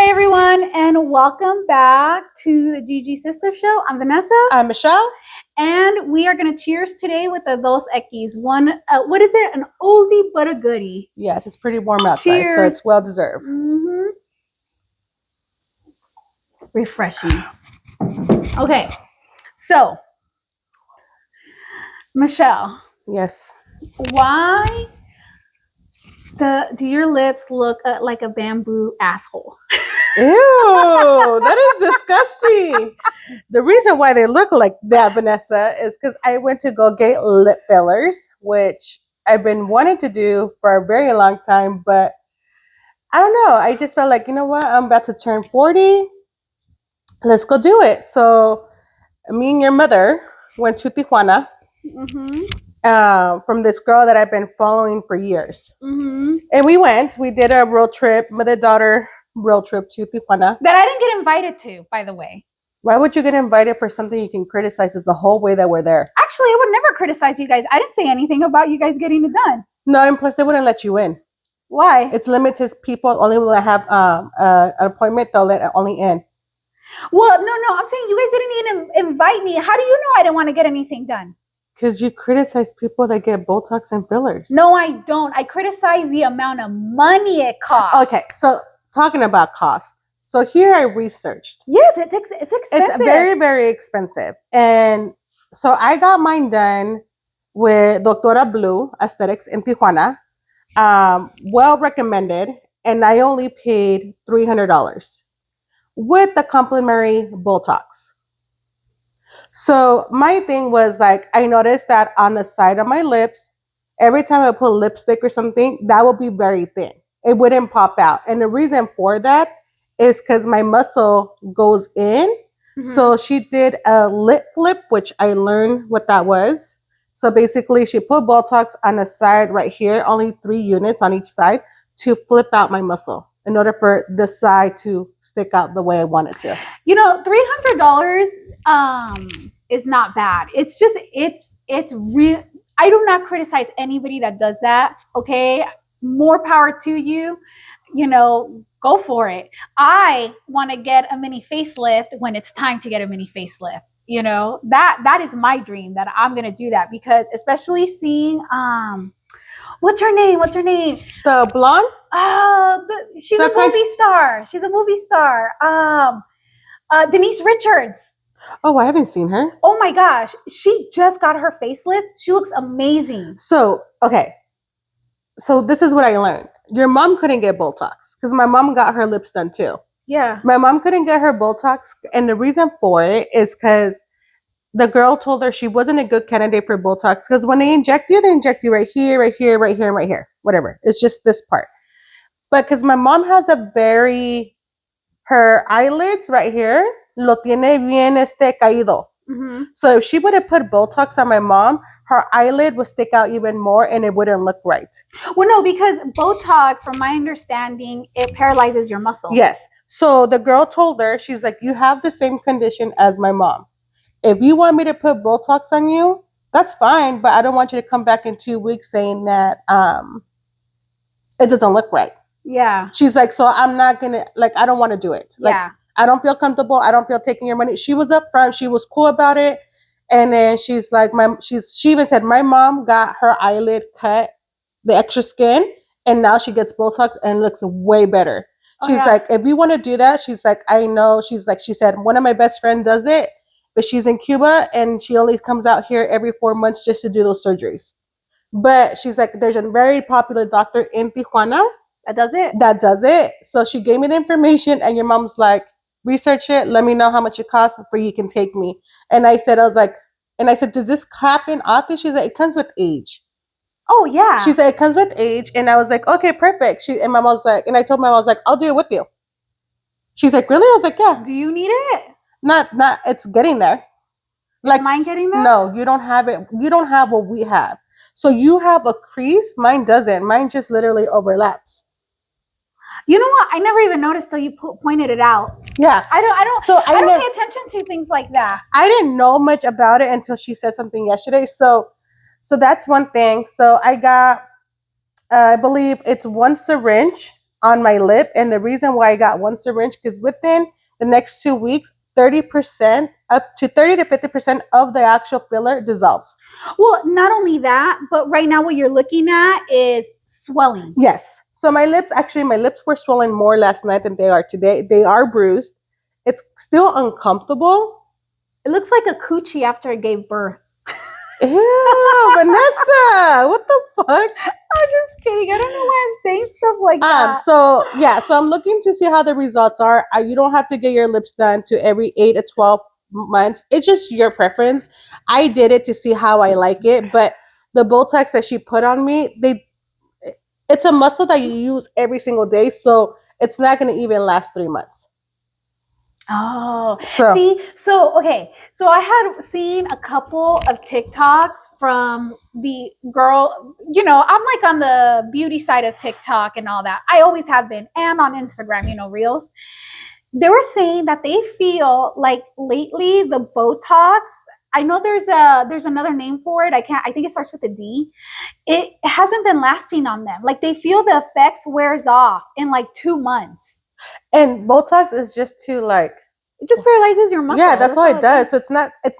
Hey everyone, and welcome back to the Gigi Sister Show. I'm Vanessa. I'm Michelle. And we are going to cheers today with the Dos Equis. What is it? An oldie but a goodie. Yes, it's pretty warm outside, so it's well deserved. Mm-hmm. Refreshing. Okay, so Michelle. Yes. Why do your lips look like a bamboo asshole? Ew, that is disgusting. The reason why they look like that, Vanessa, is because I went to go get lip fillers, which I've been wanting to do for a very long time, but I don't know. I just felt like, you know what? I'm about to turn 40. Let's go do it. So me and your mother went to Tijuana. From this girl that I've been following for years. And we did a road trip, mother-daughter road trip to Tijuana. That I didn't get invited to, by the way. Why would you get invited for something you can criticize? Is the whole way that we're there. Actually, I would never criticize you guys. I didn't say anything about you guys getting it done. No, and plus they wouldn't let you in. Why? It's limited. People only will have an appointment. They'll let only in. Well, no. I'm saying you guys didn't even invite me. How do you know I didn't want to get anything done? Because you criticize people that get Botox and fillers. No, I don't. I criticize the amount of money it costs. Okay, so talking about cost. So here I researched. Yes, it's expensive. It's very, very expensive. And so I got mine done with Doctora Blue Aesthetics in Tijuana. Well recommended. And I only paid $300 with the complimentary Botox. So my thing was like, I noticed that on the side of my lips, every time I put lipstick or something, that would be very thin. It wouldn't pop out. And the reason for that is because my muscle goes in. Mm-hmm. So she did a lip flip, which I learned what that was. So basically she put Botox on the side right here, only 3 units on each side to flip out my muscle in order for this side to stick out the way I want it to. You know, $300 is not bad. It's just, it's real. I do not criticize anybody that does that. Okay. More power to you. You know, go for it. I want to get a mini facelift when it's time to get a mini facelift. You know, that is my dream, that I'm going to do that, because especially seeing, what's her name? The blonde? She's a movie star. She's a movie star. Denise Richards. Oh, I haven't seen her. Oh my gosh. She just got her facelift. She looks amazing. So, okay. So this is what I learned. Your mom couldn't get Botox because my mom got her lips done too. Yeah. My mom couldn't get her Botox. And the reason for it is because the girl told her she wasn't a good candidate for Botox, because when they inject you right here, right here, right here, right here, whatever. It's just this part. But because my mom has her eyelids right here, lo tiene bien caído. Mm-hmm. So if she would have put Botox on my mom, her eyelid would stick out even more and it wouldn't look right. Well, no, because Botox, from my understanding, it paralyzes your muscle. Yes. So the girl told her, she's like, you have the same condition as my mom. If you want me to put Botox on you, that's fine, but I don't want you to come back in 2 weeks saying that it doesn't look right. Yeah. She's like, so I'm not going to, like, I don't want to do it. Like, yeah. I don't feel comfortable. I don't feel taking your money. She was upfront. She was cool about it. And then she's like, she even said, my mom got her eyelid cut, the extra skin, and now she gets Botox and looks way better. She's like, if you want to do that, she's like, I know. She's like, she said, one of my best friends does it, but she's in Cuba and she only comes out here every 4 months just to do those surgeries. But she's like, there's a very popular doctor in Tijuana that does it. So she gave me the information, and your mom's like, research it. Let me know how much it costs for you can take me. And I said, does this happen often? She's like, it comes with age. Oh yeah. She said it comes with age, and I was like, okay, perfect. And my mom was like, and I told my mom, I was like, I'll do it with you. She's like, really? I was like, yeah. Do you need it? Not. It's getting there. Like, is mine getting there? No, you don't have it. You don't have what we have. So you have a crease. Mine doesn't. Mine just literally overlaps. You know what? I never even noticed till you pointed it out. Yeah. I don't pay attention to things like that. I didn't know much about it until she said something yesterday. So that's one thing. So I got, I believe it's 1 syringe on my lip. And the reason why I got one syringe, because within the next 2 weeks, 30%, up to 30 to 50% of the actual filler dissolves. Well, not only that, but right now what you're looking at is swelling. Yes. So my lips were swollen more last night than they are today. They are bruised. It's still uncomfortable. It looks like a coochie after it gave birth. Ew, Vanessa, what the fuck? I'm just kidding. I don't know why I'm saying stuff like that. So I'm looking to see how the results are. You don't have to get your lips done to every 8 to 12 months. It's just your preference. I did it to see how I like it, but the Botox that she put on me, it's a muscle that you use every single day, so it's not going to even last 3 months. Oh, see, so I had seen a couple of TikToks from the girl, I'm like on the beauty side of TikTok and all that. I always have been, and on Instagram, Reels. They were saying that they feel like lately the Botox, I know there's another name for it. I think it starts with a D. It hasn't been lasting on them. Like they feel the effects wears off in like 2 months. And Botox is just to like, it just paralyzes your muscle. Yeah, that's all it does. So it's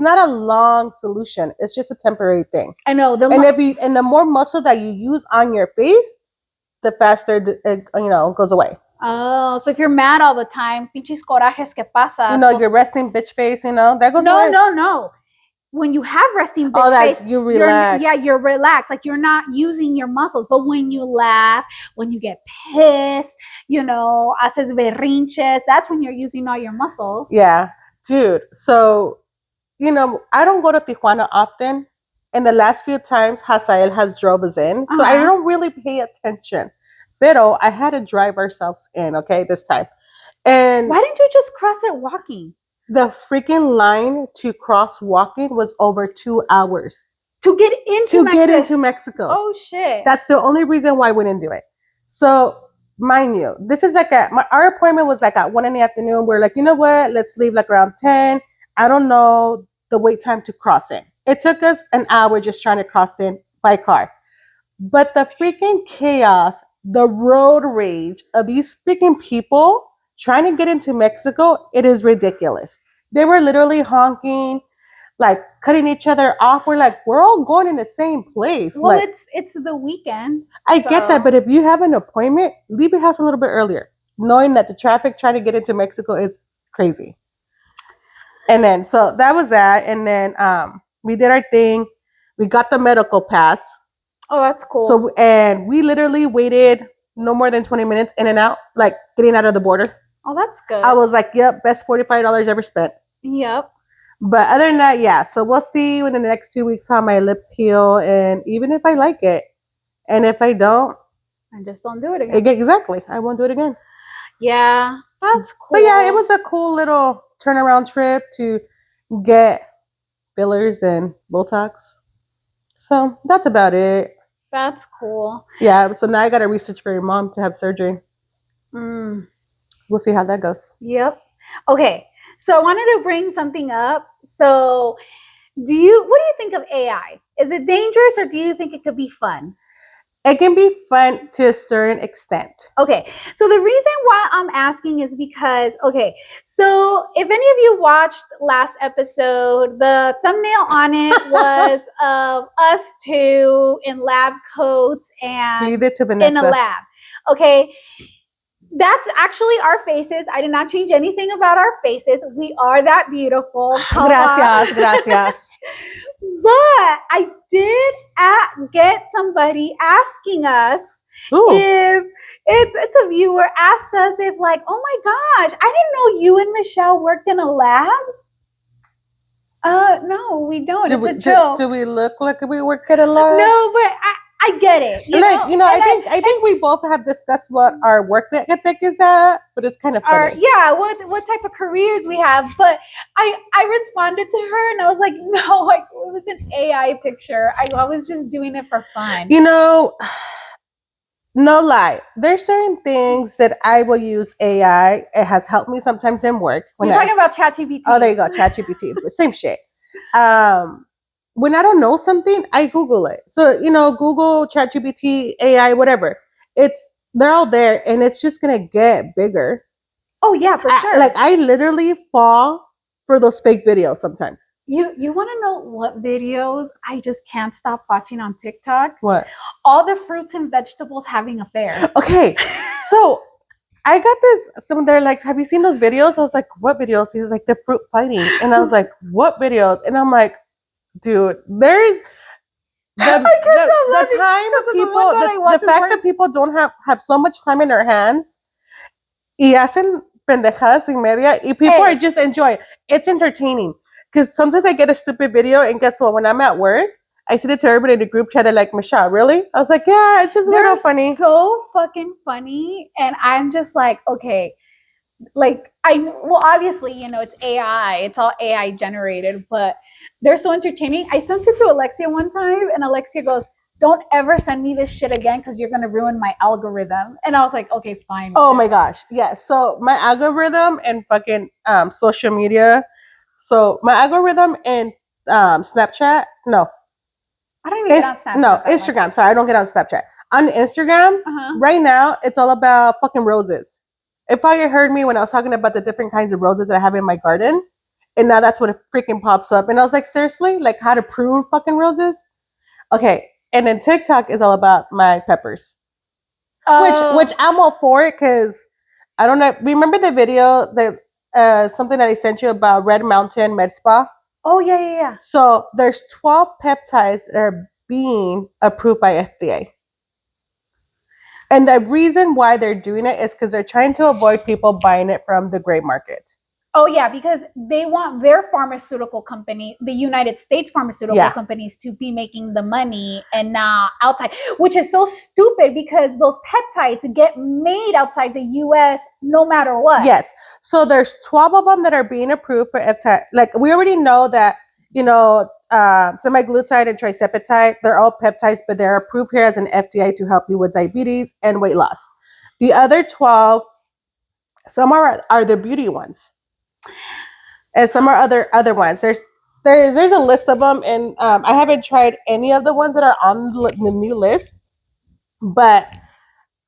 not a long solution. It's just a temporary thing. I know. And the more muscle that you use on your face, the faster it goes away. Oh, so if you're mad all the time, pinches corajes que pasas. Your resting bitch face, that goes away. No. When you have resting bitch face, you relax. You're relaxed. Like you're not using your muscles. But when you laugh, when you get pissed, haces berrinches, that's when you're using all your muscles. Yeah, dude. So, I don't go to Tijuana often. And the last few times, Hazael has drove us in. So I don't really pay attention. Pero I had to drive ourselves in, okay, this time. And why didn't you just cross it walking? The freaking line to cross walking was over 2 hours. To get into Mexico. Oh, shit. That's the only reason why we didn't do it. So, mind you, this is like our appointment was like at 1 p.m. We're like, you know what? Let's leave like around 10. I don't know the wait time to cross in. It took us an hour just trying to cross in by car. But the freaking chaos, the road rage of these freaking people trying to get into Mexico, it is ridiculous. They were literally honking, like cutting each other off. We're like, we're all going in the same place. Well, like, it's the weekend. I get that, but if you have an appointment, leave your house a little bit earlier, knowing that the traffic trying to get into Mexico is crazy. And then, so that was that. And then we did our thing. We got the medical pass. Oh, that's cool. So, and we literally waited no more than 20 minutes in and out, like getting out of the border. Oh, that's good. I was like, yep, best $45 ever spent. Yep. But other than that, yeah. So we'll see in the next 2 weeks how my lips heal, and even if I like it, and if I don't, I just don't do it again. Exactly, I won't do it again. Yeah, that's cool. But yeah, it was a cool little turnaround trip to get fillers and Botox. So that's about it. That's cool. Yeah. So now I got to research for your mom to have surgery. We'll see how that goes. Yep. Okay. So I wanted to bring something up. So what do you think of AI? Is it dangerous or do you think it could be fun? It can be fun to a certain extent. Okay. So the reason why I'm asking is because, so if any of you watched last episode, the thumbnail on it was of us two in lab coats and in a lab. Okay. That's actually our faces. I did not change anything about our faces. We are that beautiful. Gracias. But I did get somebody asking us if it's a viewer asked us if like, oh my gosh, I didn't know you and Michelle worked in a lab. No, we don't. It's a joke. Do we look like we work at a lab? No, but I get it. I think we both have discussed what our work ethic is at, but it's kind of funny. What type of careers we have. But I responded to her and I was like, no, like it was an AI picture. I was just doing it for fun. No lie. There's certain things that I will use AI. It has helped me sometimes in work. You're talking about ChatGPT. Oh, there you go, ChatGPT. Same shit. When I don't know something, I Google it. So, Google, ChatGPT, AI, whatever. It's they're all there, and it's just gonna get bigger. Oh yeah, for sure. Like I literally fall for those fake videos sometimes. You want to know what videos I just can't stop watching on TikTok? What? All the fruits and vegetables having affairs. Okay, so I got this. Some they're like, "Have you seen those videos?" I was like, "What videos?" He's like, "The fruit fighting," and I was like, "What videos?" And I'm like, "Dude, there's the time people, the fact that people don't have so much time in their hands, y hacen pendejadas y media, y people are just enjoy. It's entertaining because sometimes I get a stupid video, and guess what? When I'm at work, I send it to everybody in the group chat. They're like, "Michelle, really?" I was like, "Yeah, it's just a little funny." So fucking funny, and I'm just like, okay, like obviously, it's AI, it's all AI generated, but they're so entertaining. I sent it to Alexia one time, and Alexia goes, "Don't ever send me this shit again because you're gonna ruin my algorithm." And I was like, okay, fine. Oh my gosh, yeah. So my algorithm and fucking social media. So my algorithm and Snapchat. No, I don't even get on Snapchat. No, Instagram. Much. Sorry, I don't get on Snapchat. On Instagram, right now, it's all about fucking roses. It probably heard me when I was talking about the different kinds of roses that I have in my garden. And now that's what it freaking pops up. And I was like, seriously? Like how to prune fucking roses? Okay. And then TikTok is all about my peppers. Which I'm all for it because I don't know. Remember the video that something that I sent you about Red Mountain Med Spa? Oh yeah. So there's 12 peptides that are being approved by FDA. And the reason why they're doing it is because they're trying to avoid people buying it from the gray market. Oh yeah, because they want their pharmaceutical company, the United States pharmaceutical companies, to be making the money and not outside, which is so stupid because those peptides get made outside the US no matter what. Yes. So there's 12 of them that are being approved for peptide. Like we already know that, semaglutide and trisepatide, they're all peptides, but they're approved here as an FDA to help you with diabetes and weight loss. The other 12, some are the beauty ones. And some are other ones. There's a list of them, and I haven't tried any of the ones that are on the new list, but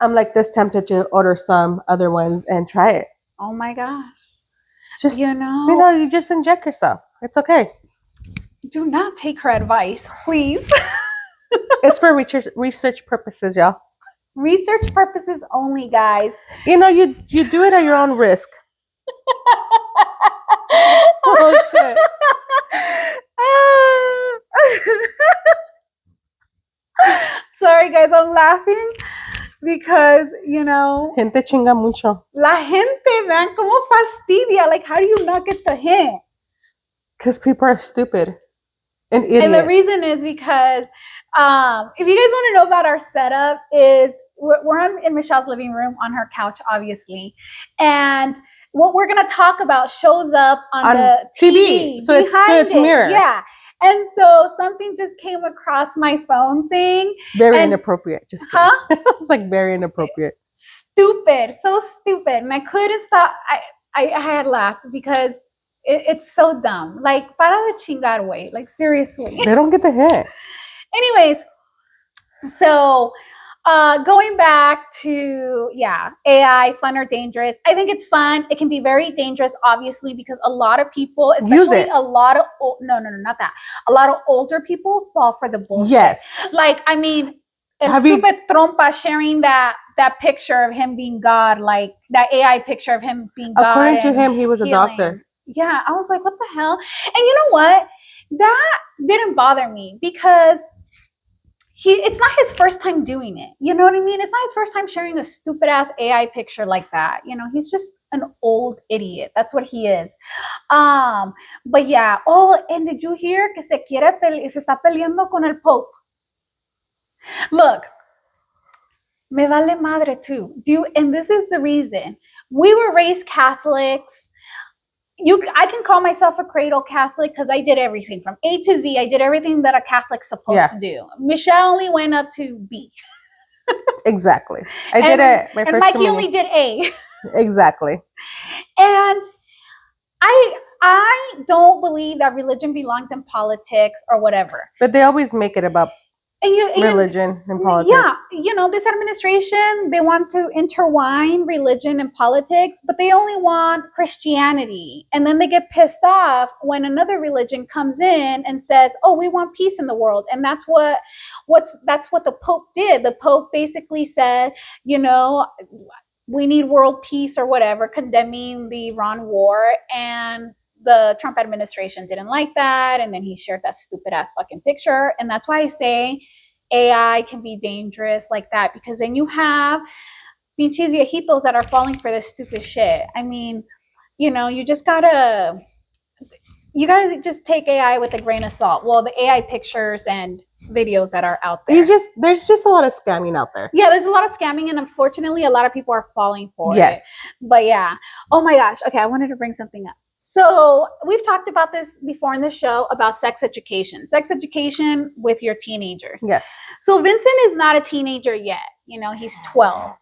I'm like this tempted to order some other ones and try it. Oh my gosh! Just you just inject yourself. It's okay. Do not take her advice, please. It's for research purposes, y'all. Research purposes only, guys. You do it at your own risk. Oh shit. Sorry guys, I'm laughing because gente chinga mucho. La gente, vean como fastidia. Like, how do you not get the hint? Because people are stupid and idiots. And the reason is because if you guys want to know about our setup, is we're in Michelle's living room on her couch, obviously, and what we're gonna talk about shows up on the TV. So it's mirror. Yeah. And so something just came across my phone thing. Very inappropriate. Just kidding. It was like very inappropriate. Stupid. So stupid. And I couldn't stop. I had laughed because it's so dumb. Like, para de chingar, way. Like, seriously. They don't get the hint. Anyways, so going back to AI, fun or dangerous. I think it's fun. It can be very dangerous, obviously, because a lot of people, especially a lot of not that. A lot of older people fall for the bullshit. Yes. Like, I mean, stupid Trompa sharing that picture of him being God, like that AI picture of him being God. According to him, he was a doctor. Yeah, I was like, what the hell? And you know what? That didn't bother me because it's not his first time doing it. You know what I mean? It's not his first time sharing a stupid ass AI picture like that. He's just an old idiot. That's what he is. But yeah. Oh, and did you hear que se está peleando con el Pope? Look, me vale madre too. And this is the reason. We were raised Catholics. I can call myself a cradle Catholic because I did everything from A to Z. I did everything that a Catholic's supposed to do. Michelle only went up to B. Exactly. I did it. And Mikey only did A. Exactly. And I don't believe that religion belongs in politics or whatever. But they always make it about religion and politics. Yeah, this administration, they want to intertwine religion and politics, but they only want Christianity. And then they get pissed off when another religion comes in and says, "Oh, we want peace in the world." And that's what the Pope did. The Pope basically said, we need world peace or whatever, condemning the Iran war. And the Trump administration didn't like that. And then he shared that stupid ass fucking picture. And that's why I say AI can be dangerous like that, because then you have pinches viejitos that are falling for this stupid shit. I mean, you gotta just take AI with a grain of salt. Well, the AI pictures and videos that are out there. There's just a lot of scamming out there. Yeah, there's a lot of scamming, and unfortunately, a lot of people are falling for it. But yeah. Oh my gosh. Okay, I wanted to bring something up. So we've talked about this before in the show about sex education with your teenagers. Yes. So Vincent is not a teenager yet. He's 12.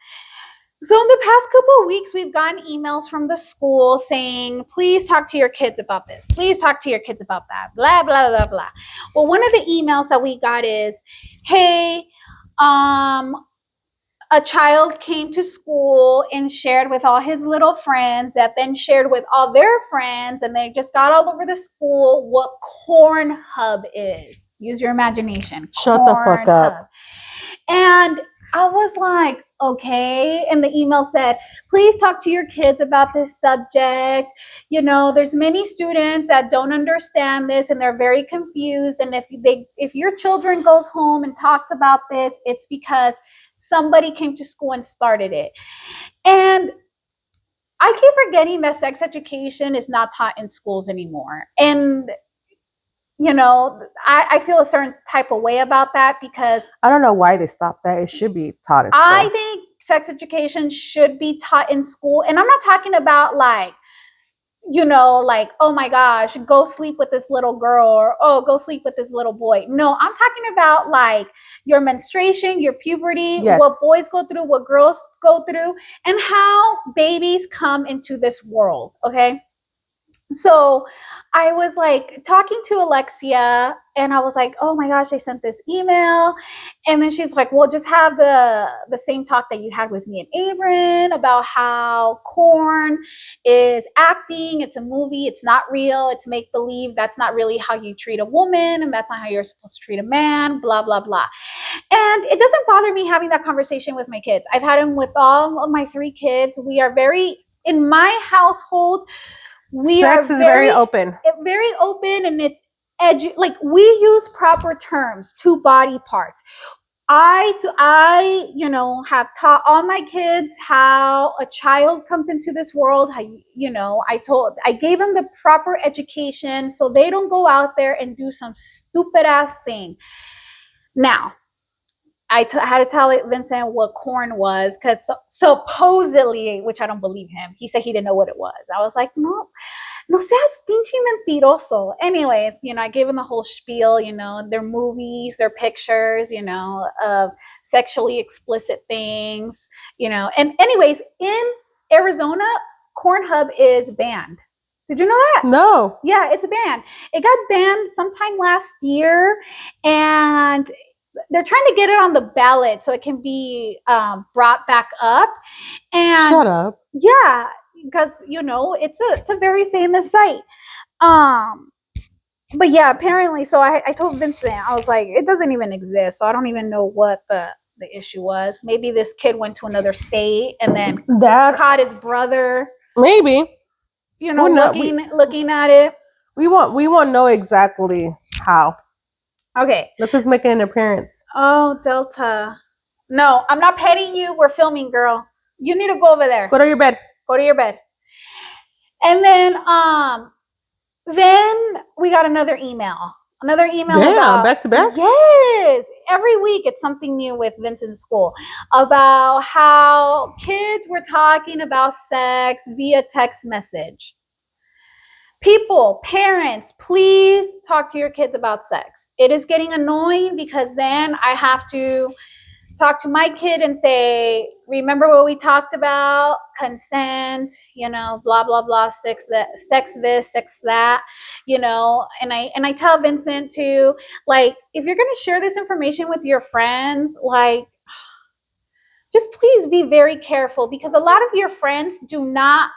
So in the past couple of weeks, we've gotten emails from the school saying, please talk to your kids about this. Please talk to your kids about that. Blah, blah, blah, blah. Well, one of the emails that we got is, hey, a child came to school and shared with all his little friends that then shared with all their friends, and they just got all over the school what Cornhub is. Use your imagination. Shut the fuck up. And I was like, okay. And the email said, please talk to your kids about this subject. There's many students that don't understand this and they're very confused. And if your children goes home and talks about this, it's because somebody came to school and started it. And I keep forgetting that sex education is not taught in schools anymore. And I feel a certain type of way about that, because I don't know why they stopped that. It should be taught in school. I think sex education should be taught in school. And I'm not talking about like, oh my gosh, go sleep with this little girl, or, oh, go sleep with this little boy. No, I'm talking about like your menstruation, your puberty, what boys go through, what girls go through, and how babies come into this world. Okay. So I was like talking to Alexia, and I was like, oh my gosh, I sent this email. And then she's like, well, just have the same talk that you had with me and Abram about how Corn is acting. It's a movie. It's not real. It's make believe. That's not really how you treat a woman, and that's not how you're supposed to treat a man, blah, blah, blah. And it doesn't bother me having that conversation with my kids. I've had them with all of my 3 kids. We are in my household, sex is very open. Very open, and it's like we use proper terms to body parts. I have taught all my kids how a child comes into this world. I gave them the proper education so they don't go out there and do some stupid ass thing. Now, I had to tell Vincent what corn was, because supposedly, which I don't believe him, he said he didn't know what it was. I was like, no seas pinche mentiroso. Anyways, I gave him the whole spiel, their movies, their pictures, of sexually explicit things, And anyways, in Arizona, Cornhub is banned. Did you know that? No. Yeah, it's banned. It got banned sometime last year, and they're trying to get it on the ballot so it can be brought back up. And shut up. Yeah, because it's a very famous site. But yeah, apparently. So I told Vincent, I was like, it doesn't even exist. So I don't even know what the issue was. Maybe this kid went to another state and then caught his brother. Maybe. Looking at it. We won't know exactly how. Okay. Look who's making an appearance. Oh, Delta. No, I'm not petting you. We're filming, girl. You need to go over there. Go to your bed. Go to your bed. And then we got another email. Damn, back to back? Yes. Every week it's something new with Vincent's school about how kids were talking about sex via text message. People, parents, please talk to your kids about sex. It is getting annoying because then I have to talk to my kid and say, remember what we talked about? Consent, blah blah blah, sex that, sex this, sex that, and I tell Vincent to, like, if you're gonna share this information with your friends, like, just please be very careful, because a lot of your friends do not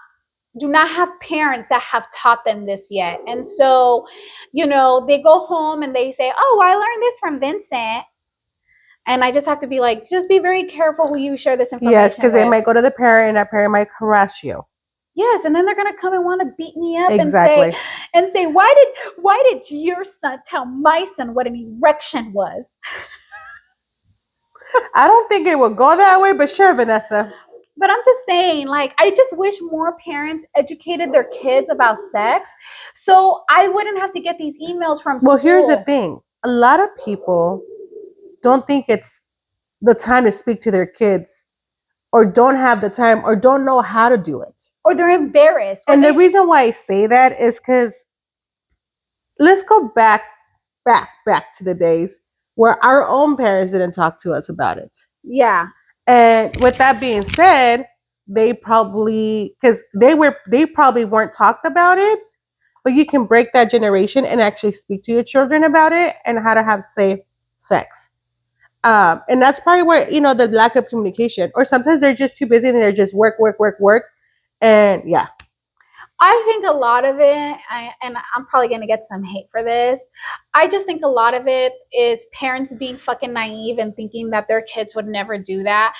have parents that have taught them this yet. And so, they go home and they say, oh, I learned this from Vincent. And I just have to be like, just be very careful who you share this information Yes, because they with. might go to the parent and that parent might harass you. Yes, and then they're gonna come and want to beat me up Exactly. and say, why did your son tell my son what an erection was? I don't think it would go that way, but sure, Vanessa. But I'm just saying, like, I just wish more parents educated their kids about sex, so I wouldn't have to get these emails from school. Well, here's the thing. A lot of people don't think it's the time to speak to their kids, or don't have the time, or don't know how to do it. Or they're embarrassed. And the reason why I say that is because let's go back to the days where our own parents didn't talk to us about it. Yeah. And with that being said, they probably, because they probably weren't talked about it, but you can break that generation and actually speak to your children about it and how to have safe sex. And that's probably where, the lack of communication, or sometimes they're just too busy and they're just work, work, work, work. And yeah. I think a lot of it, and I'm probably going to get some hate for this, I just think a lot of it is parents being fucking naive and thinking that their kids would never do that.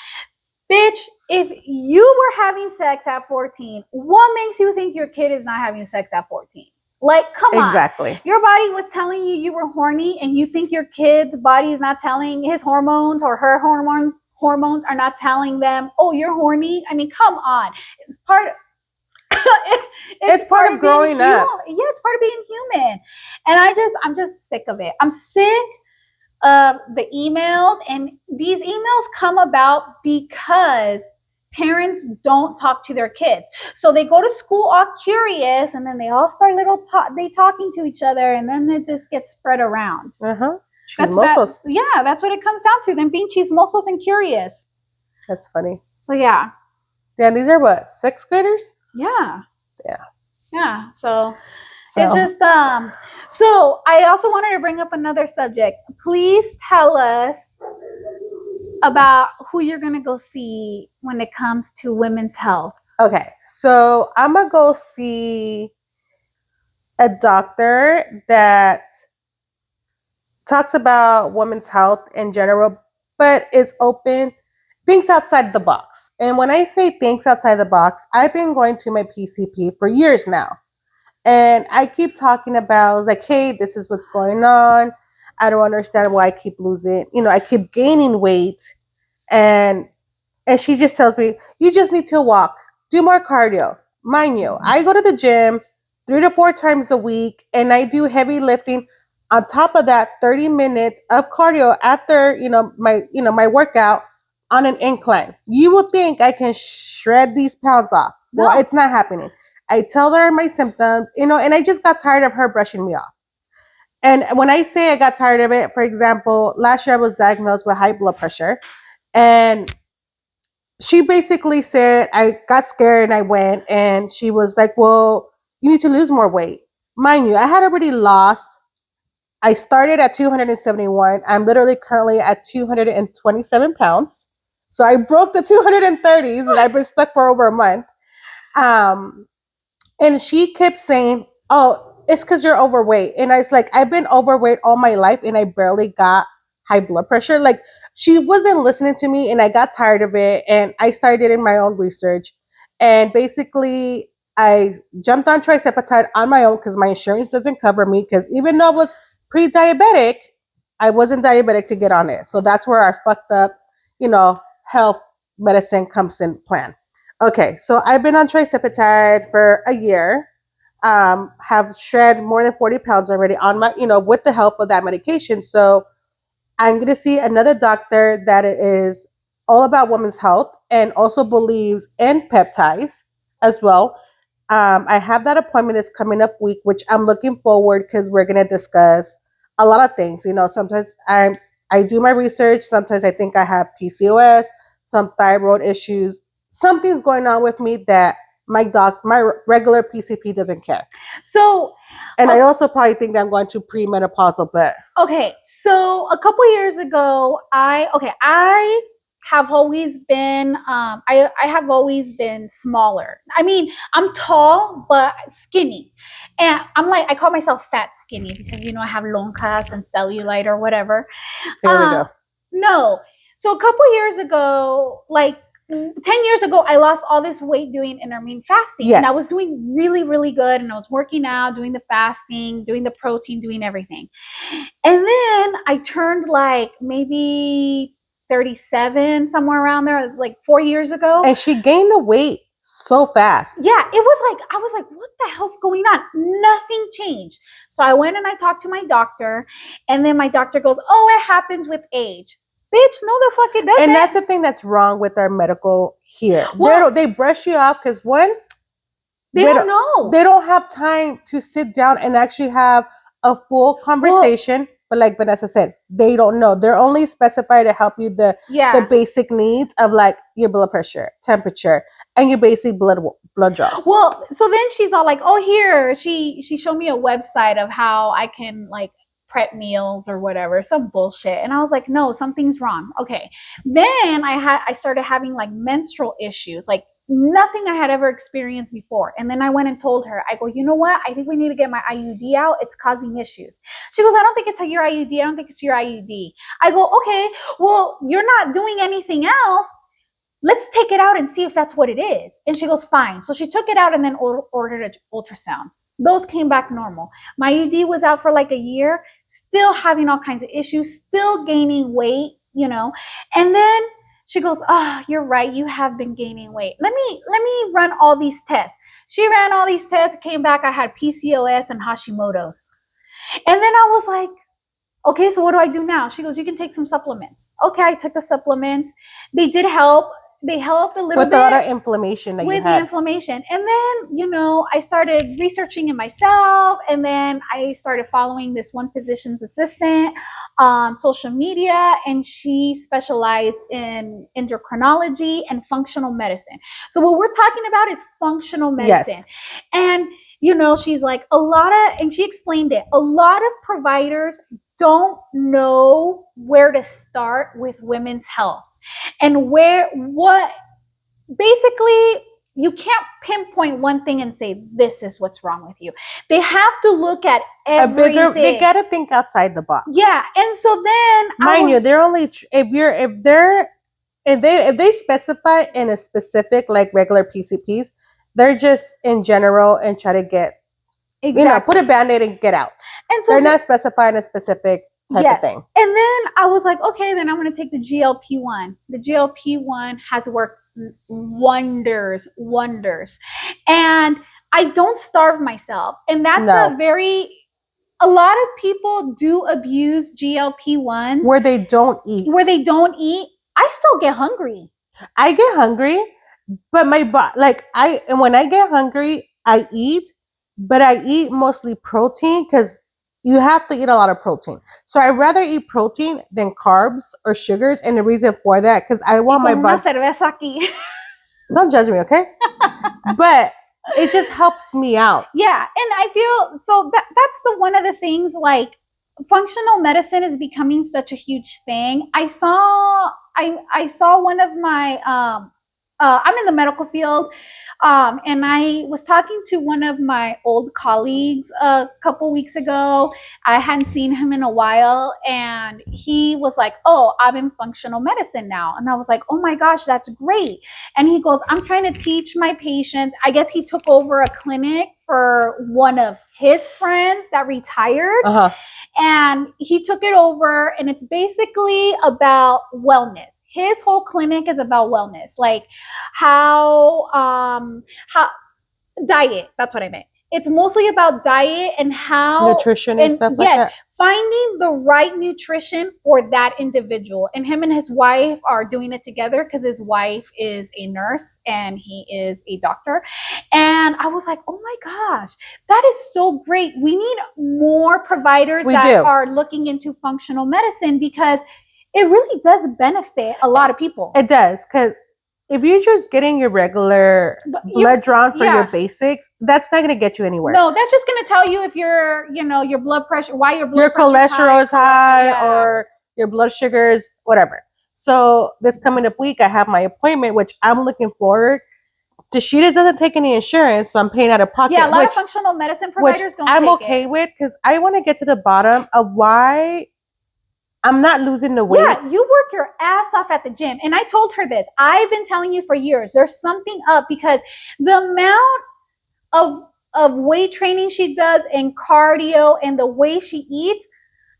Bitch, if you were having sex at 14, what makes you think your kid is not having sex at 14? Like, come on. Exactly. Your body was telling you were horny, and you think your kid's body is not telling his hormones, or her hormones are not telling them, oh, you're horny? I mean, come on. It's part it's part of growing up. Yeah, it's part of being human. And I'm just sick of it. I'm sick of the emails, and these emails come about because parents don't talk to their kids. So they go to school all curious, and then they all start talking to each other, and then it just gets spread around. Chismosos. That's what it comes down to, them being chismosos and curious. That's funny. So yeah. Yeah, these are what, 6th graders? Yeah. Yeah. Yeah. So it's just so I also wanted to bring up another subject. Please tell us about who you're gonna go see when it comes to women's health. Okay, so I'm gonna go see a doctor that talks about women's health in general, but is open, thinks outside the box. And when I say thinks outside the box, I've been going to my PCP for years now. And I keep talking about, like, hey, this is what's going on. I don't understand why I keep losing, I keep gaining weight. And she just tells me, you just need to walk, do more cardio. Mind you, I go to the gym 3 to 4 times a week, and I do heavy lifting. On top of that, 30 minutes of cardio after, my workout on an incline. You will think I can shred these pounds off. No. Well, it's not happening. I tell her my symptoms, and I just got tired of her brushing me off. And when I say I got tired of it, for example, last year I was diagnosed with high blood pressure, and she basically said, I got scared and I went, and she was like, well, you need to lose more weight. Mind you, I had already lost. I started at 271. I'm literally currently at 227 pounds. So I broke the 230s, and I've been stuck for over a month. And she kept saying, oh, it's because you're overweight. And I was like, I've been overweight all my life, and I barely got high blood pressure. Like, she wasn't listening to me, and I got tired of it, and I started doing my own research. And basically, I jumped on tricepatide on my own because my insurance doesn't cover me, because even though I was pre-diabetic, I wasn't diabetic to get on it. So that's where our fucked up, health medicine comes in plan. Okay, so I've been on tricepatide for a year. Have shred more than 40 pounds already on my, with the help of that medication. So I'm going to see another doctor that is all about women's health and also believes in peptides as well. I have that appointment that's coming up week, which I'm looking forward, because we're going to discuss a lot of things. Sometimes I'm I do my research. Sometimes I think I have PCOS, some thyroid issues. Something's going on with me that my regular PCP doesn't care. So, and I also probably think that I'm going to premenopausal, but okay. So a couple years ago, I have always been I have always been smaller. I mean, I'm tall but skinny. And I'm like, I call myself fat skinny because I have lonjas and cellulite or whatever. Here we go. No. So a couple years ago, like 10 years ago, I lost all this weight doing intermittent fasting. Yes. And I was doing really, really good. And I was working out, doing the fasting, doing the protein, doing everything. And then I turned like maybe 37, somewhere around there. It was like 4 years ago. And she gained the weight so fast. Yeah, it was like, I was like, what the hell's going on? Nothing changed. So I went and I talked to my doctor. And then my doctor goes, oh, it happens with age. Bitch, no the fuck it doesn't. And that's the thing that's wrong with our medical here. Well, they brush you off because one, they don't know. They don't have time to sit down and actually have a full conversation. Well, but like Vanessa said, they don't know. They're only specified to help you the basic needs of like your blood pressure, temperature, and your basic blood draws. Well, so then she's all like, "Oh, here." She showed me a website of how I can like prep meals or whatever, some bullshit. And I was like, no, something's wrong. Okay. Then I started having like menstrual issues, like nothing I had ever experienced before. And then I went and told her, I go, you know what? I think we need to get my IUD out. It's causing issues. She goes, I don't think it's your IUD. I don't think it's your IUD. I go, okay, well, you're not doing anything else. Let's take it out and see if that's what it is. And she goes, fine. So she took it out and then ordered an ultrasound. Those came back normal. My IUD was out for like a year, still having all kinds of issues, still gaining weight, And then she goes, oh, you're right. You have been gaining weight. Let me run all these tests. She ran all these tests, came back. I had PCOS and Hashimoto's. And then I was like, okay, so what do I do now? She goes, you can take some supplements. Okay, I took the supplements. They did help. They helped a little bit. With a lot of inflammation that you had. With the inflammation. And then, I started researching it myself. And then I started following this one physician's assistant on social media. And she specialized in endocrinology and functional medicine. So what we're talking about is functional medicine. Yes. And, she's like and she explained it. A lot of providers don't know where to start with women's health. And basically, you can't pinpoint one thing and say, this is what's wrong with you. They have to look at everything. They got to think outside the box. Yeah. And so then, mind you, they're only, if they specify in a specific, like regular PCPs, they're just in general and try to get, put a Band-Aid and get out. And so they're not specifying a specific type of thing. And then I was like, okay, then I'm going to take the GLP-1. The GLP-1 has worked wonders. And I don't starve myself. And that's a lot of people do abuse GLP-1s. Where they don't eat. I still get hungry. I get hungry, but when I get hungry, I eat, but I eat mostly protein because you have to eat a lot of protein. So I'd rather eat protein than carbs or sugars. And the reason for that, because I want my body. Cerveza aquí. Don't judge me, okay? But it just helps me out. Yeah. And I feel so that's one of the things, like, functional medicine is becoming such a huge thing. I saw one of my I'm in the medical field, and I was talking to one of my old colleagues a couple weeks ago. I hadn't seen him in a while, and he was like, oh, I'm in functional medicine now. And I was like, oh my gosh, that's great. And he goes, I'm trying to teach my patients. I guess he took over a clinic for one of his friends that retired. Uh-huh. And he took it over, and it's basically about wellness. His whole clinic is about wellness, like how diet. That's what I meant. it's mostly about diet and how nutrition and stuff like that. Finding the right nutrition for that individual. And him and his wife are doing it together because his wife is a nurse and he is a doctor. And I was like, oh my gosh, that is so great. We need more providers are looking into functional medicine because it really does benefit a lot of people. It does, because if you're just getting your regular blood drawn for your basics, that's not going to get you anywhere. No, that's just going to tell you if your blood pressure, why your blood pressure cholesterol is high or your blood sugars, whatever. So this coming up week, I have my appointment, which I'm looking forward. Tashita doesn't take any insurance, so I'm paying out of pocket. Yeah, a lot of functional medicine providers don't I'm okay with, because I want to get to the bottom of why I'm not losing the weight. Yeah, you work your ass off at the gym. And I told her this. I've been telling you for years, there's something up because the amount of weight training she does and cardio and the way she eats,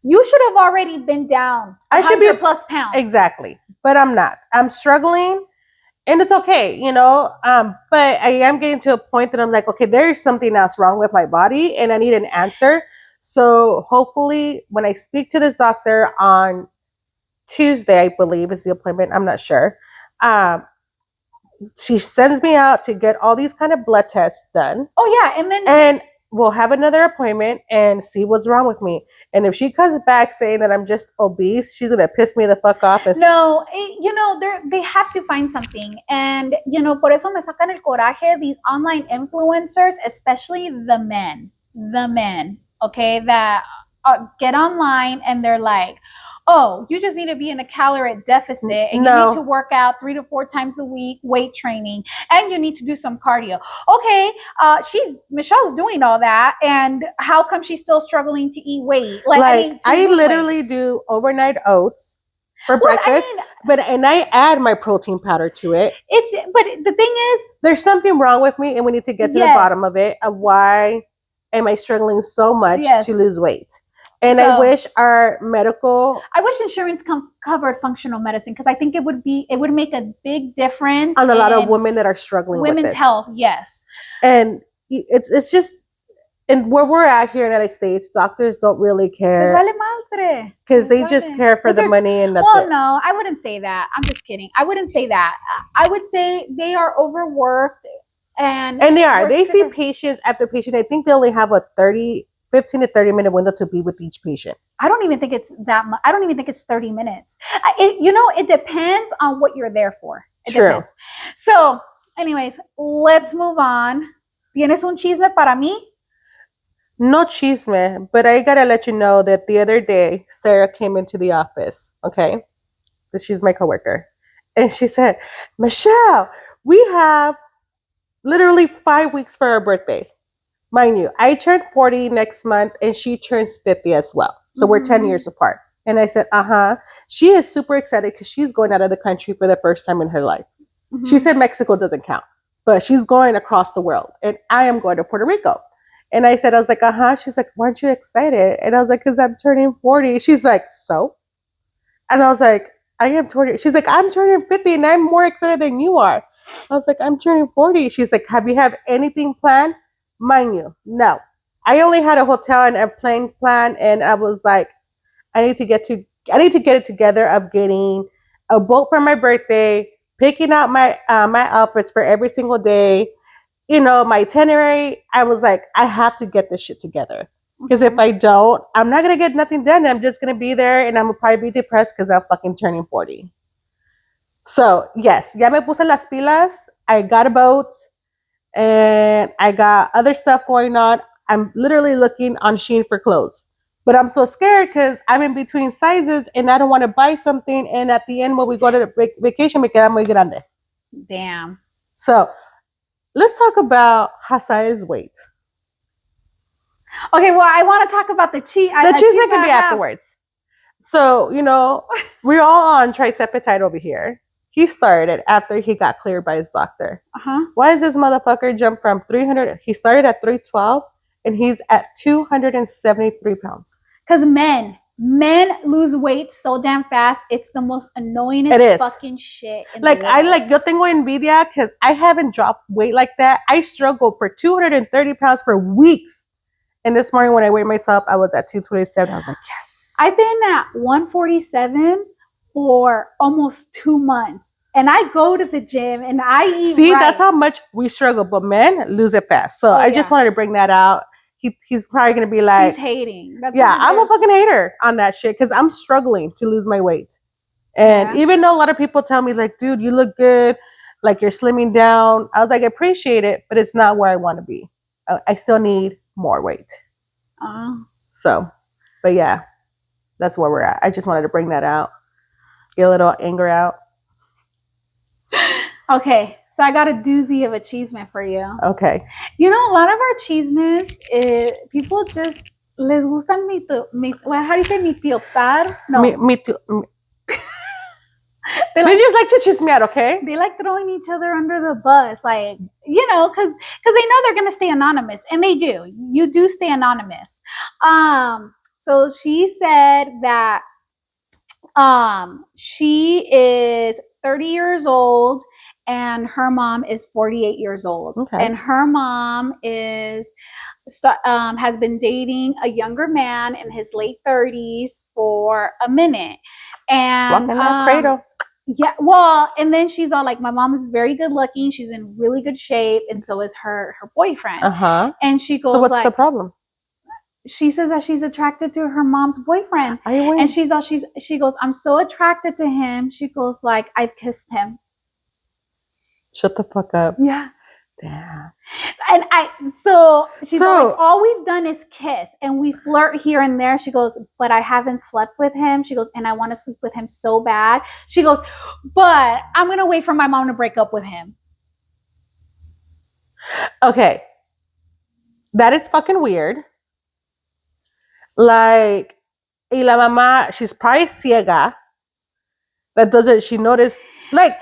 you should have already been down 100 I should be plus pounds. Exactly. But I'm not. I'm struggling. And it's okay, but I am getting to a point that I'm like, okay, there's something else wrong with my body and I need an answer. So hopefully when I speak to this doctor on Tuesday, I believe is the appointment, I'm not sure, she sends me out to get all these kind of blood tests done. Oh yeah, and we'll have another appointment and see what's wrong with me. And if she comes back saying that I'm just obese, she's gonna piss me the fuck off. No, they have to find something. And por eso me sacan el coraje these online influencers, especially the men, okay, that get online and they're like, oh, you just need to be in a calorie deficit and you need to work out 3 to 4 times a week, weight training, and you need to do some cardio. Okay, Michelle's doing all that, and how come she's still struggling to eat weight? I literally do overnight oats for breakfast, and I add my protein powder to it. But the thing is, there's something wrong with me, and we need to get to the bottom of it. Of why am I struggling so much to lose weight? And I wish our I wish insurance covered functional medicine, because I think it would make a big difference on a lot of women that are struggling with women's health. Yes. And it's just, and where we're at here in the United States, doctors don't really care. Because they just care for the money and that's it. No, I wouldn't say that. I'm just kidding. I wouldn't say that. I would say they are overworked and they are. They see patients after patient. I think they only have a 15 to 30 minute window to be with each patient. I don't even think it's that much. I don't even think it's 30 minutes. It depends on what you're there for. It depends. So, anyways, let's move on. ¿Tienes un chisme para mí? No chisme, but I gotta let you know that the other day, Sarah came into the office, okay? She's my coworker. And she said, Michelle, we have literally 5 weeks for our birthday. Mind you, I turned 40 next month and she turns 50 as well. So we're 10 years apart. And I said, She is super excited because she's going out of the country for the first time in her life. Mm-hmm. She said Mexico doesn't count, but she's going across the world. And I am going to Puerto Rico. And I was like, She's like, why aren't you excited? And I was like, because I'm turning 40. She's like, so? And I was like, I am 20. She's like, I'm turning 50 and I'm more excited than you are. I was like, I'm turning 40. She's like, have you have anything planned? Mind you, no. I only had a hotel and a plane plan, and I was like, I need to get it together of getting a boat for my birthday, picking out my outfits for every single day, my itinerary. I was like, I have to get this shit together, because if I don't, I'm not gonna get nothing done. I'm just gonna be there, and I'm gonna probably be depressed because I'm fucking turning 40. So yes, ya me puse las pilas. I got a boat. And I got other stuff going on. I'm literally looking on Shein for clothes. But I'm so scared because I'm in between sizes and I don't want to buy something. And at the end, when we go to the vacation, me queda muy grande. Damn. So let's talk about Hasai's weight. Okay, well, I want to talk about the cheese. The cheese can be afterwards. So, we're all on triceptide over here. He started after he got cleared by his doctor. Why does this motherfucker jump from 300? He started at 312 and he's at 273 pounds. Because men, Men lose weight so damn fast. It's the most annoyingest fucking shit in the world. Yo tengo envidia because I haven't dropped weight like that. I struggled for 230 pounds for weeks. And this morning when I weighed myself, I was at 227. I was like, yes. I've been at 147 for almost 2 months. And I go to the gym and I eat See, right. That's how much we struggle. But men lose it fast. So I just wanted to bring that out. He's probably going to be like... She's hating. That's I'm a fucking hater on that shit because I'm struggling to lose my weight. And even though a lot of people tell me, like, dude, you look good, like you're slimming down, I was like, I appreciate it, but it's not where I want to be. I still need more weight. So, but yeah, that's where we're at. I just wanted to bring that out, get a little anger out. Okay, so I got a doozy of a chisme for you. Okay. You know, a lot of our chismes, people just les gusta how do you say mitiotar? No. They just like to chismear, okay? They like throwing each other under the bus, like, you know, because they know they're gonna stay anonymous, and they do. You do stay anonymous. So she said that she is 30 years old and her mom is 48 years old. Okay. And her mom has been dating a younger man in his late 30s for a minute. And walking that cradle. Yeah, well, and then she's all like, my mom is very good looking, she's in really good shape, and so is her boyfriend. And she goes, so what's the problem? She says that she's attracted to her mom's boyfriend. And she goes, I'm so attracted to him. She goes, like, I've kissed him. Shut the fuck up. Yeah. Damn. And she's like, all we've done is kiss and we flirt here and there. She goes, but I haven't slept with him. She goes, and I want to sleep with him so bad. She goes, but I'm going to wait for my mom to break up with him. Okay. That is fucking weird. Like, y la mamá, she's probably ciega. She noticed, like,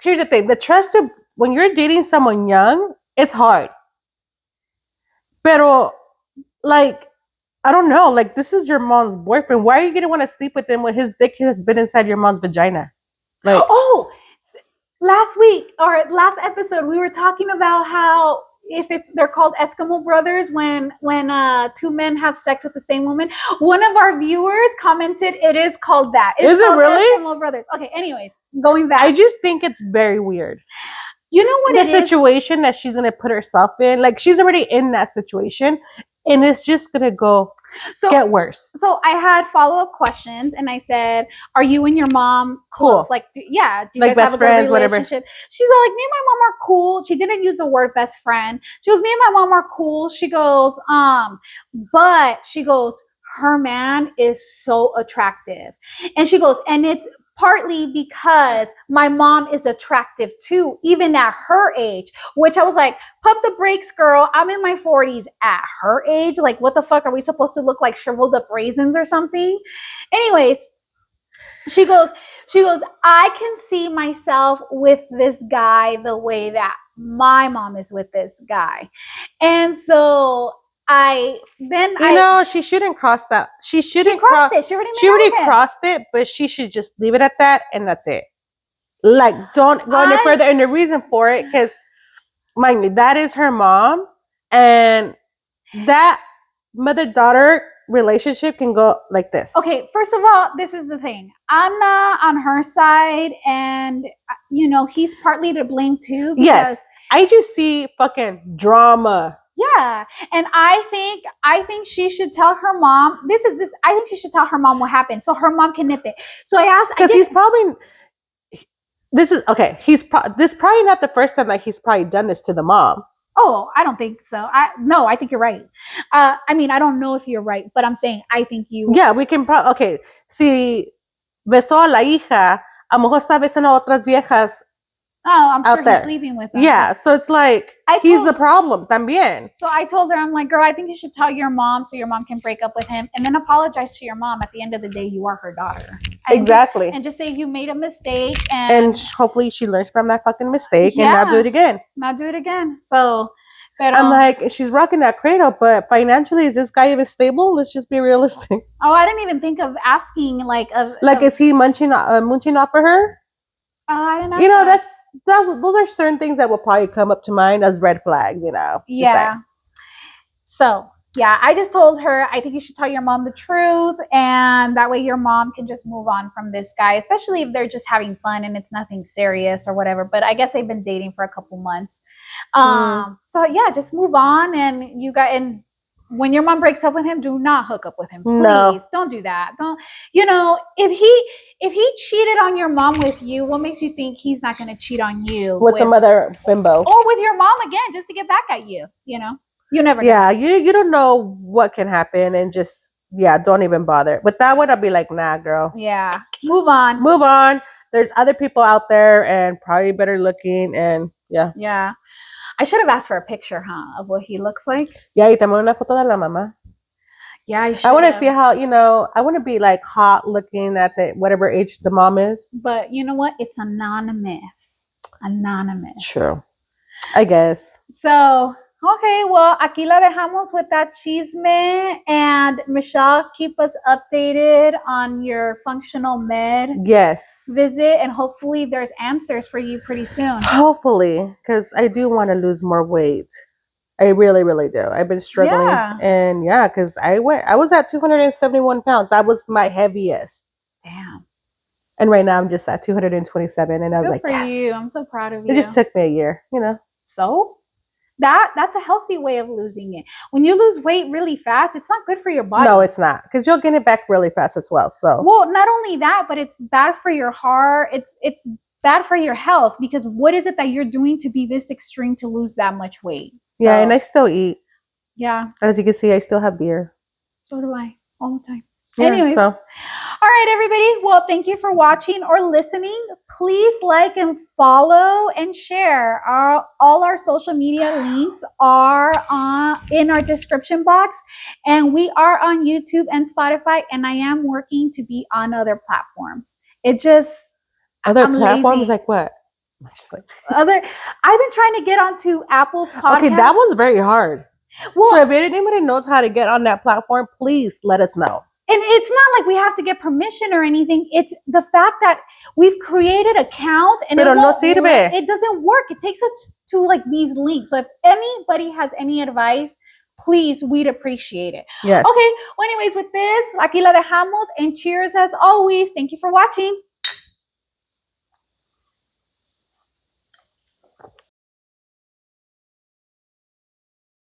here's the thing, the trust of, when you're dating someone young, it's hard. Pero, like, I don't know, like, this is your mom's boyfriend. Why are you going to want to sleep with him when his dick has been inside your mom's vagina? Like, last week or last episode, we were talking about how they're called Eskimo brothers when two men have sex with the same woman. One of our viewers commented it is called that. It's called really? Eskimo brothers. Okay, anyways, going back. I just think it's very weird. You know what? The situation that she's gonna put herself in, like, she's already in that situation, and it's just gonna get worse. So I had follow-up questions, and I said, "Are you and your mom close? Cool. Like, do you like guys have a good relationship?" Whatever. She's all like, "Me and my mom are cool." She didn't use the word best friend. She goes, "Me and my mom are cool." She goes, but she goes, her man is so attractive, and she goes, and it's partly because my mom is attractive too, even at her age, which I was like, pump the brakes, girl. I'm in my 40s at her age. Like, what the fuck? Are we supposed to look like shriveled up raisins or something? Anyways, she goes, I can see myself with this guy the way that my mom is with this guy. And so she shouldn't cross that. She shouldn't cross it. She already crossed it, but she should just leave it at that, and that's it. Like, don't go any further. And the reason for it, because mind me, that is her mom, and that mother-daughter relationship can go like this. Okay, first of all, this is the thing. I'm not on her side, and you know, he's partly to blame too. Yes, I just see fucking drama. Yeah, and I think she should tell her mom. I think she should tell her mom what happened, so her mom can nip it. So I asked, because he's probably. This is okay. This is probably not the first time that he's probably done this to the mom. Oh, I don't think so. I think you're right. I mean, I don't know if you're right, but I'm saying I think you. Yeah, we can probably. Okay, si besó a la hija, a lo mejor está besando a otras viejas. Oh, I'm sure he's sleeping with them. Yeah, so it's like he's the problem también. So I told her, I'm like, girl, I think you should tell your mom so your mom can break up with him and then apologize to your mom. At the end of the day, you are her daughter. Exactly. And just say you made a mistake. And hopefully she learns from that fucking mistake and not do it again. So, Pero, I'm like, she's rocking that cradle, but financially, is this guy even stable? Let's just be realistic. oh, I didn't even think of asking, like, Is he munching off for her? I didn't ask You know, that. those are certain things that will probably come up to mind as red flags. You know, Yeah. So, yeah, I just told her, I think you should tell your mom the truth. And that way your mom can just move on from this guy, especially if they're just having fun and it's nothing serious or whatever. But I guess they've been dating for a couple months. So, yeah, just move on. And when your mom breaks up with him, do not hook up with him. Please don't do that. Don't, if he cheated on your mom with you, what makes you think he's not going to cheat on you with some other bimbo or with your mom again, just to get back at you? You never know. Yeah, you don't know what can happen, and just don't even bother. With that one, I'll be like, nah, girl. Yeah, move on. Move on. There's other people out there, and probably better looking, and yeah. Yeah, I should have asked for a picture, of what he looks like. Yeah, y también una foto de la mamá. Yeah, I want to see how I want to be like hot looking at the whatever age the mom is. But you know what? It's anonymous. Anonymous. True. I guess. So, okay, well, aquí la dejamos with that chisme. And Michelle, keep us updated on your functional med visit. And hopefully there's answers for you pretty soon. Hopefully, because I do want to lose more weight. I really, really do. I've been struggling. Yeah. And because I was at 271 pounds. That was my heaviest. Damn. And right now I'm just at 227. And I was Good for you. I'm so proud of you. It just took me a year, So that's a healthy way of losing it. When you lose weight really fast, it's not good for your body. No, it's not, because you'll gain it back really fast as well. So not only that, but it's bad for your heart. It's bad for your health, because what is it that you're doing to be this extreme to lose that much weight? So, yeah, and I still eat. Yeah. As you can see, I still have beer. So do I, all the time. Yeah, anyways, all right, everybody. Well, thank you for watching or listening. Please like and follow and share. All our social media links are in our description box, and we are on YouTube and Spotify, and I am working to be on other platforms. Other platforms like what? I've been trying to get onto Apple's podcast. Okay, that was very hard. Well, so if anybody knows how to get on that platform, please let us know. And it's not like we have to get permission or anything. It's the fact that we've created an account and it doesn't work. It takes us to like these links. So if anybody has any advice, please, we'd appreciate it. Yes. Okay. Well, anyways, with this, aquí la dejamos, and cheers as always. Thank you for watching.